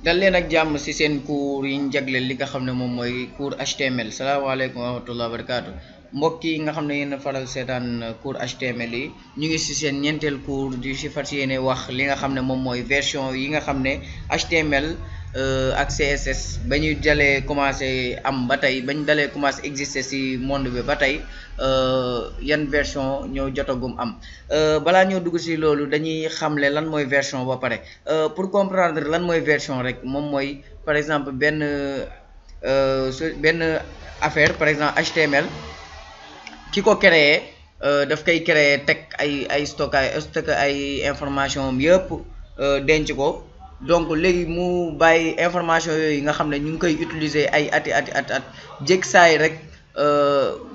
dal leen ak jàmm ci seen cours yi ñu jagleel li nga xam ne moom mooy cours HTML salaamaaleykum wa rahmatulah barakaatu mbokk yi nga xam ne yéen a faral seetaan cours HTML yi ñu ngi ci seen ñeenteel cours di ci fas yéene wax li nga xam ne moom mooy version yi nga xam ne HTML ak CSS ba ñu dalee commencé am ba tey ba ñu dalee commencé exister ci monde bi ba tey yan version ñoo jotagum am balaa ñoo dugg ci loolu dañuy xamle lan mooy version ba pare pour comprendre lan mooy version rek moom mooy par exemple benn affaire par exemple HTML ki ko créé daf koy créer teg ay stocké ay information am yëpp denc ko donc léegi mu bàyyi information yooyu nga xam ne ñu ngi koy utiliser ay at jég saay rek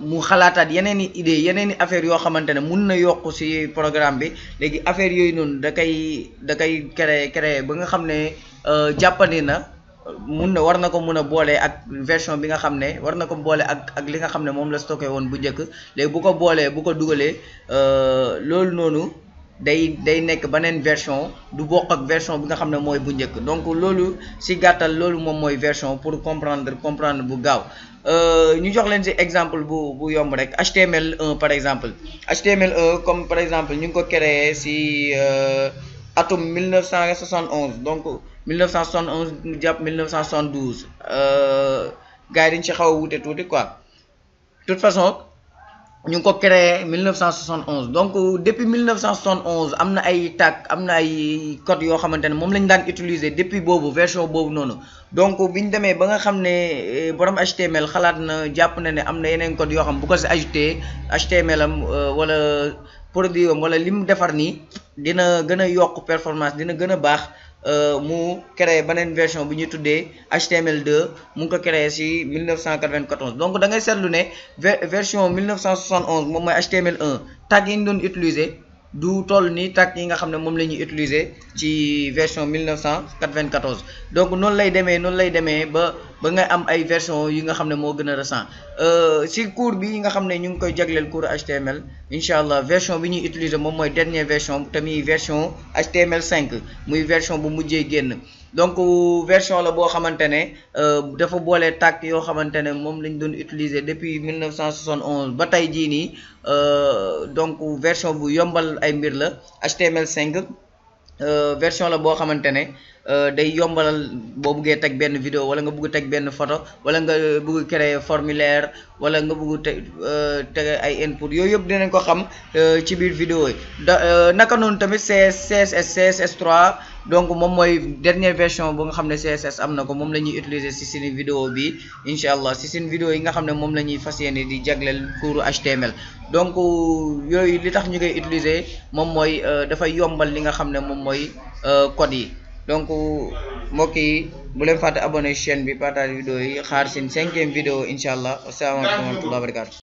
mu xalaataat yeneen i idée yeneen i affaire yoo xamante ne mun na yokk ci programme bi léegi affaire yooyu noonu da koy créer ba nga xam ne jàppandi na war na ko mun a boole ak version bi nga xam ne war na ko boole ak li nga xam ne moom la stocké woon bu njëkk léegi bu ko boolee bu ko dugalee loolu noonu day nekk beneen version du bokk ak version bi nga xam ne mooy bu njëkk donc loolu ci gàttal loolu moom mooy version pour comprendre bu gaaw ñu jox leen ci exemple bu yomb rek HTML1 par exemple HTML1 comme par exemple ñu ngi ko créé ci atum 1971 donc 1971 jàpp 1972 gars yi dañ ci xaw a wute tuuti quoi de toute façon ñu ngi ko créé 1971 donc depuis 1971 am na ay tag am na ay code yoo xamante ne moom lañu daan utiliser depuis boobu version boobu noonu donc bi ñu demee ba nga xam ne borom HTML xalaat na jàpp na ne am na yeneen code yoo xam bu ko si ajouté HTML am wala produit am wala li mu defar nii dina gën a yokk performance dina gën a baax mu créé beneen version bu ñuy tuddee HTML2 mu ngi ko créé ci 1994 donc da ngay seetlu ne version 1971 moom mooy HTML1 tag yi ñu doon utiliser du toll ni tag yi nga xam ne moom la ñuy utiliser ci version 1994 donc noonu lay demee ba nga am ay version yi nga xam ne moo gën a récent ci cours bi nga xam ne ñu ngi koy jagleel cours HTML incha allah version bi ñuy utiliser moom mooy dernière version tamit version HTML5 muy version bu mujjee génn donc version la boo xamante ne dafa boole tag yoo xamante ne moom lañ doon utiliser depuis 1971 ba tey jii nii donc version bu yombal ay mbir la HTML5 version la boo xamante ne day yombalal boo buggee teg benn vidéo wala nga bugg teg benn photo wala nga bugg créer formulaire wala nga bugg teg ay input yooyu yëpp dinañ ko xam ci biir vidéo yi naka noonu tamit CSS3 donc moom mooy dernière version bu nga xam ne CSS am na ko moom la ñuy utiliser ci seen vidéo bi incha allah ci seen vidéo yi nga xam ne moom la ñuy fas yéene di jagleel cours HTML donc yooyu li tax ñu koy utiliser moom mooy dafay yombal li nga xam ne moom mooy code yi donc mbokk yi bu leen fàtte abonné chaîne bi partage vidéo yi xaar seen 5e vidéo incha allah asalaamaaleykum wa rahmatulah wa barakatu